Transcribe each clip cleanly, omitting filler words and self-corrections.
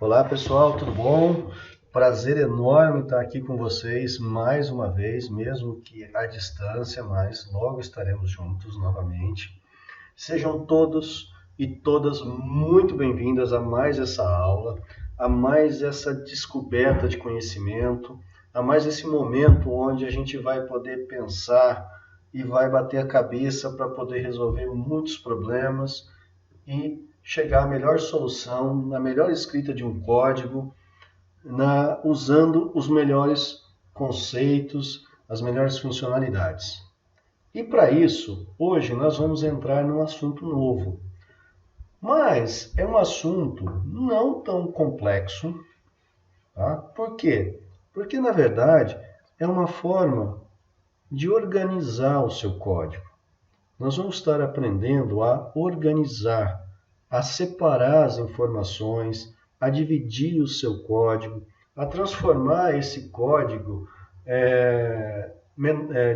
Olá pessoal, tudo bom? Prazer enorme estar aqui com vocês mais uma vez, mesmo que à distância, mas logo estaremos juntos novamente. Sejam todos e todas muito bem-vindas a mais essa aula, a mais essa descoberta de conhecimento, a mais esse momento onde a gente vai poder pensar e vai bater a cabeça para poder resolver muitos problemas e chegar à melhor solução, na melhor escrita de um código, usando os melhores conceitos, as melhores funcionalidades. E para isso, hoje nós vamos entrar num assunto novo. Mas é um assunto não tão complexo. Tá? Por quê? Porque, na verdade, é uma forma de organizar o seu código. Nós vamos estar aprendendo a organizar, a separar as informações, a dividir o seu código, a transformar esse código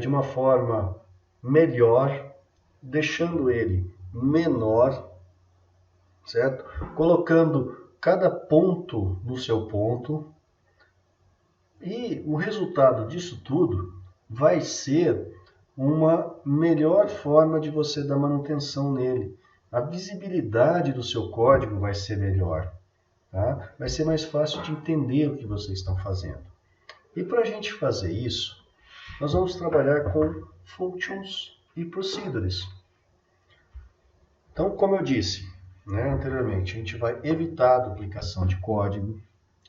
de uma forma melhor, deixando ele menor, certo? Colocando cada ponto no seu ponto. E o resultado disso tudo vai ser uma melhor forma de você dar manutenção nele. A visibilidade do seu código vai ser melhor. Tá? Vai ser mais fácil de entender o que vocês estão fazendo. E para a gente fazer isso, nós vamos trabalhar com functions e procedures. Então, como eu disse anteriormente, a gente vai evitar a duplicação de código.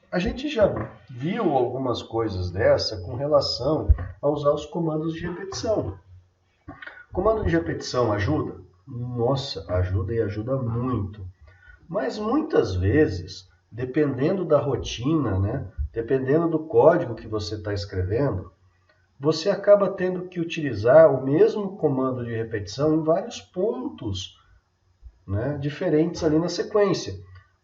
A gente já viu algumas coisas dessa com relação a usar os comandos de repetição. Comando de repetição ajuda? Nossa, ajuda e ajuda muito. Mas muitas vezes, dependendo da rotina, dependendo do código que você está escrevendo, você acaba tendo que utilizar o mesmo comando de repetição em vários pontos diferentes ali na sequência.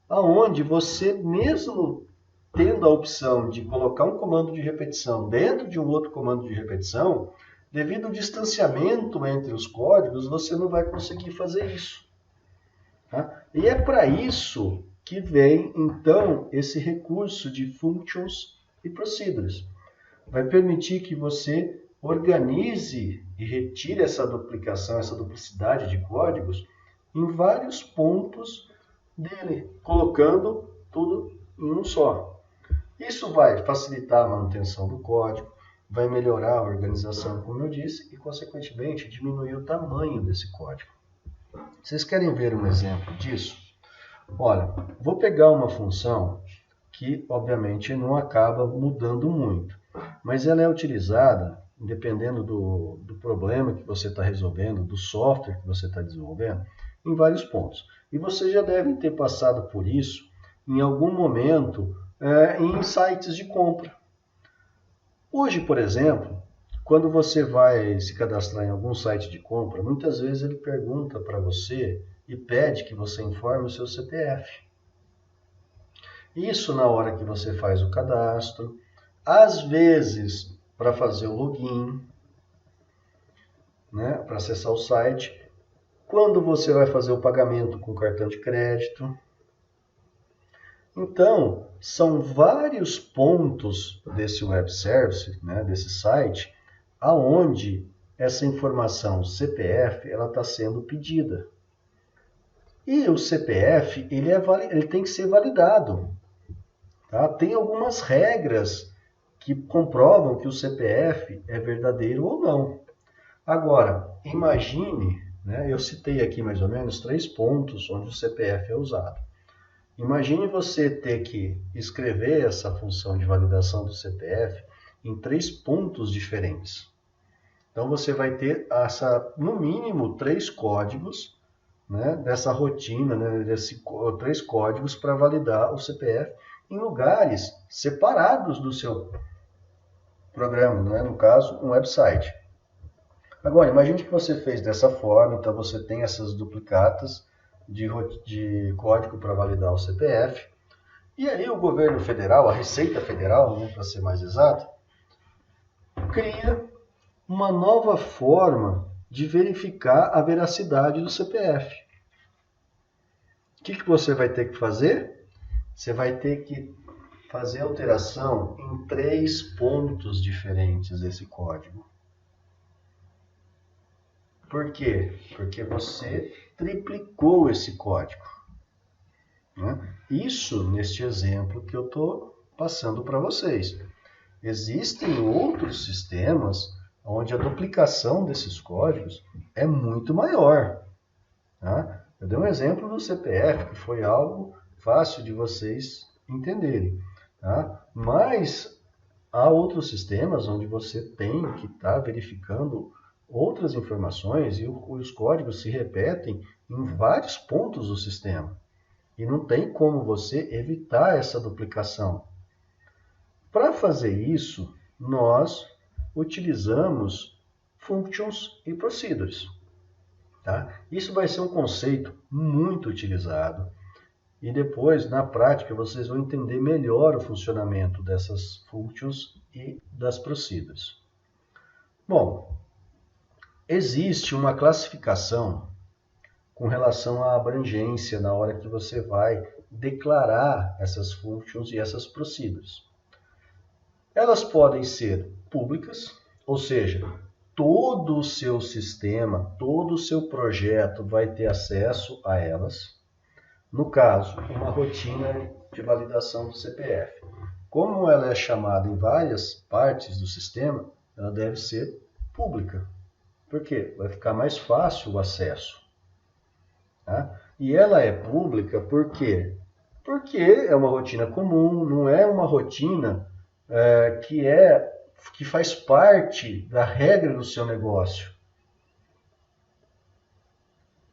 Aonde você mesmo tendo a opção de colocar um comando de repetição dentro de um outro comando de repetição, devido ao distanciamento entre os códigos, você não vai conseguir fazer isso. Tá? E é para isso que vem, então, esse recurso de functions e procedures. Vai permitir que você organize e retire essa duplicação, essa duplicidade de códigos em vários pontos dele, colocando tudo em um só. Isso vai facilitar a manutenção do código, vai melhorar a organização, como eu disse, e, consequentemente, diminuir o tamanho desse código. Vocês querem ver um exemplo disso? Olha, vou pegar uma função que, obviamente, não acaba mudando muito, mas ela é utilizada, dependendo do problema que você está resolvendo, do software que você está desenvolvendo, em vários pontos. E vocês já devem ter passado por isso em algum momento em sites de compra. Hoje, por exemplo, quando você vai se cadastrar em algum site de compra, muitas vezes ele pergunta para você e pede que você informe o seu CPF. Isso na hora que você faz o cadastro, às vezes para fazer o login, para acessar o site, quando você vai fazer o pagamento com cartão de crédito. Então, são vários pontos desse web service, desse site, aonde essa informação CPF está sendo pedida. E o CPF ele tem que ser validado. Tá? Tem algumas regras que comprovam que o CPF é verdadeiro ou não. Agora, imagine, eu citei aqui mais ou menos 3 pontos onde o CPF é usado. Imagine você ter que escrever essa função de validação do CPF em 3 pontos diferentes. Então você vai ter no mínimo 3 códigos, dessa rotina, desses 3 códigos para validar o CPF em lugares separados do seu programa, no caso, um website. Agora, imagine que você fez dessa forma, então você tem essas duplicatas de código para validar o CPF. E aí o governo federal, a Receita Federal, para ser mais exato, cria uma nova forma de verificar a veracidade do CPF. O que você vai ter que fazer? você vai ter que fazer alteração em 3 pontos diferentes desse código. Por quê? Porque você triplicou esse código. Né? Isso neste exemplo que eu estou passando para vocês. Existem outros sistemas onde a duplicação desses códigos é muito maior. Tá? Eu dei um exemplo do CPF, que foi algo fácil de vocês entenderem. Tá? Mas há outros sistemas onde você tem que estar verificando outras informações e os códigos se repetem em vários pontos do sistema. E não tem como você evitar essa duplicação. Para fazer isso, nós utilizamos functions e procedures. Tá? Isso vai ser um conceito muito utilizado e depois, na prática, vocês vão entender melhor o funcionamento dessas functions e das procedures. Bom, existe uma classificação com relação à abrangência na hora que você vai declarar essas functions e essas procedures. Elas podem ser públicas, ou seja, todo o seu sistema, todo o seu projeto vai ter acesso a elas. No caso, uma rotina de validação do CPF. Como ela é chamada em várias partes do sistema, ela deve ser pública. Por quê? Vai ficar mais fácil o acesso. Tá? E ela é pública por quê? Porque é uma rotina comum, não é uma rotina que faz parte da regra do seu negócio.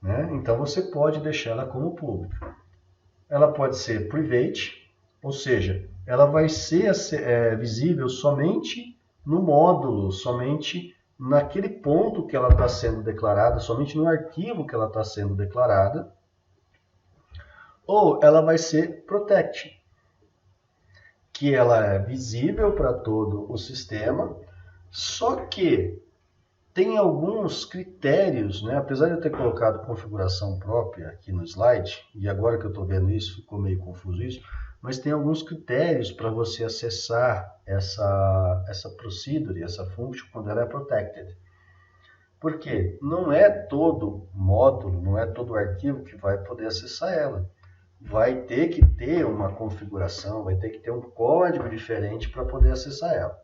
Né? Então você pode deixar ela como pública. Ela pode ser private, ou seja, ela vai ser visível somente no módulo, somente naquele ponto que ela está sendo declarada, somente no arquivo que ela está sendo declarada. Ou ela vai ser protect, que ela é visível para todo o sistema, só que tem alguns critérios, né? Apesar de eu ter colocado configuração própria aqui no slide, e agora que eu estou vendo isso, ficou meio confuso isso, mas tem alguns critérios para você acessar essa procedure, essa function, quando ela é protected. Por quê? Não é todo módulo, não é todo arquivo que vai poder acessar ela. Vai ter que ter uma configuração, vai ter que ter um código diferente para poder acessar ela.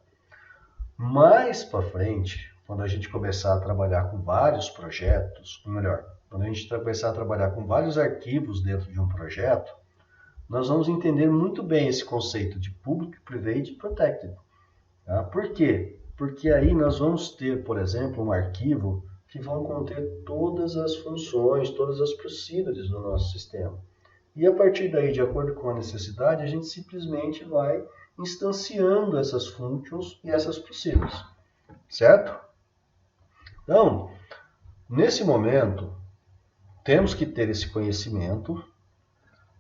Mais para frente, quando a gente começar a trabalhar com vários projetos, ou melhor, quando a gente começar a trabalhar com vários arquivos dentro de um projeto, nós vamos entender muito bem esse conceito de Public, Private e Protected. Tá? Por quê? Porque aí nós vamos ter, por exemplo, um arquivo que vão conter todas as funções, todas as procedures do nosso sistema. E a partir daí, de acordo com a necessidade, a gente simplesmente vai instanciando essas functions e essas procedures. Certo? Então, nesse momento, temos que ter esse conhecimento,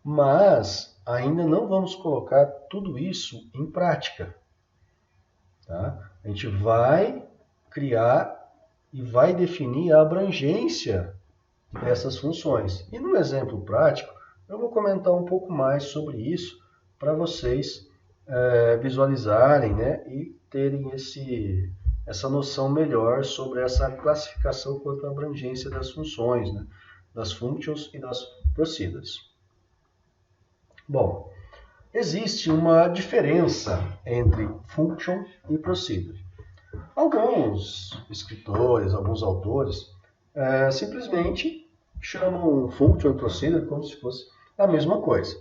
mas ainda não vamos colocar tudo isso em prática. Tá? A gente vai criar e vai definir a abrangência dessas funções. E no exemplo prático, eu vou comentar um pouco mais sobre isso para vocês visualizarem, né, e terem essa noção melhor sobre essa classificação quanto à abrangência das funções, né, das functions e das procedures. Bom, existe uma diferença entre function e procedure. Alguns escritores, alguns autores, simplesmente chamam function e procedure como se fosse a mesma coisa.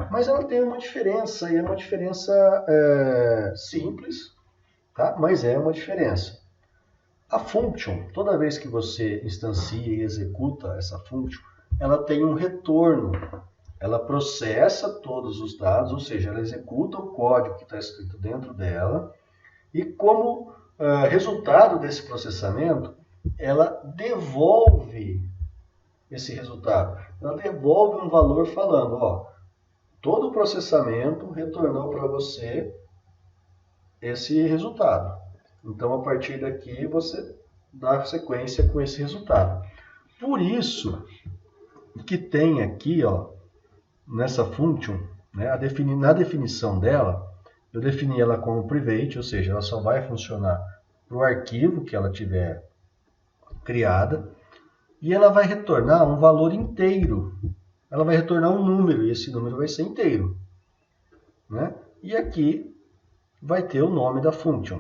Mas ela tem uma diferença, e é uma diferença simples, tá? Mas é uma diferença. A function, toda vez que você instancia e executa essa function, ela tem um retorno. Ela processa todos os dados, ou seja, ela executa o código que está escrito dentro dela, e como resultado desse processamento, ela devolve esse resultado. Ela devolve um valor falando, ó, todo o processamento retornou para você esse resultado. Então, a partir daqui, você dá sequência com esse resultado. Por isso que tem aqui, ó, nessa function, né? Na definição dela, eu defini ela como private, ou seja, ela só vai funcionar para o arquivo que ela tiver criada, e ela vai retornar um valor inteiro. Ela vai retornar um número, e esse número vai ser inteiro, né? E aqui vai ter o nome da function,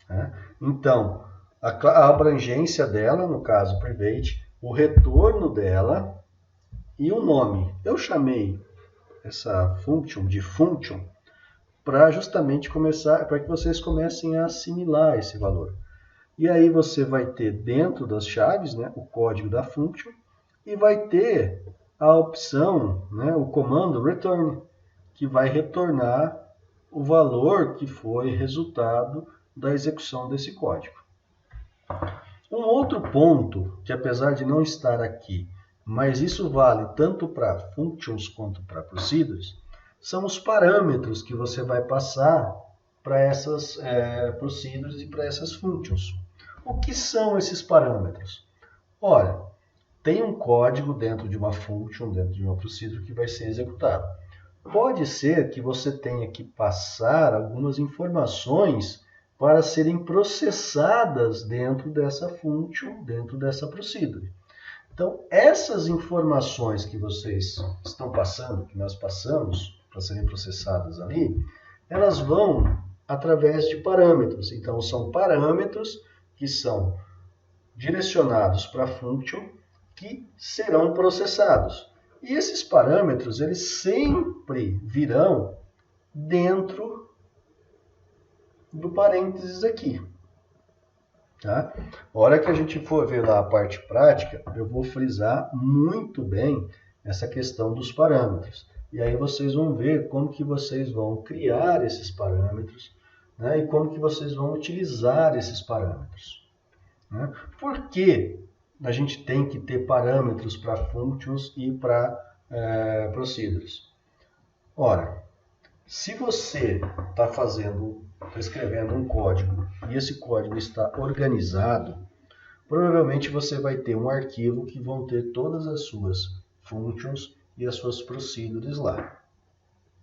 né? Então, a abrangência dela, no caso private, o retorno dela e o nome. Eu chamei essa function de function para justamente começar, para que vocês comecem a assimilar esse valor. E aí você vai ter dentro das chaves, né, o código da function e vai ter a opção, né, o comando return, que vai retornar o valor que foi resultado da execução desse código. Um outro ponto, que apesar de não estar aqui, mas isso vale tanto para functions quanto para procedures, são os parâmetros que você vai passar para essas procedures e para essas functions. O que são esses parâmetros? Olha, tem um código dentro de uma function, dentro de uma procedure que vai ser executado. Pode ser que você tenha que passar algumas informações para serem processadas dentro dessa function, dentro dessa procedure. Então, essas informações que vocês estão passando, que nós passamos para serem processadas ali, elas vão através de parâmetros. Então, são parâmetros que são direcionados para a function que serão processados. E esses parâmetros, eles sempre virão dentro do parênteses aqui. Tá? A hora que a gente for ver lá a parte prática, eu vou frisar muito bem essa questão dos parâmetros. E aí vocês vão ver como que vocês vão criar esses parâmetros, né? E como que vocês vão utilizar esses parâmetros. Né? Por que a gente tem que ter parâmetros para functions e para procedures? Ora, se você está escrevendo um código e esse código está organizado, provavelmente você vai ter um arquivo que vão ter todas as suas functions e as suas procedures lá.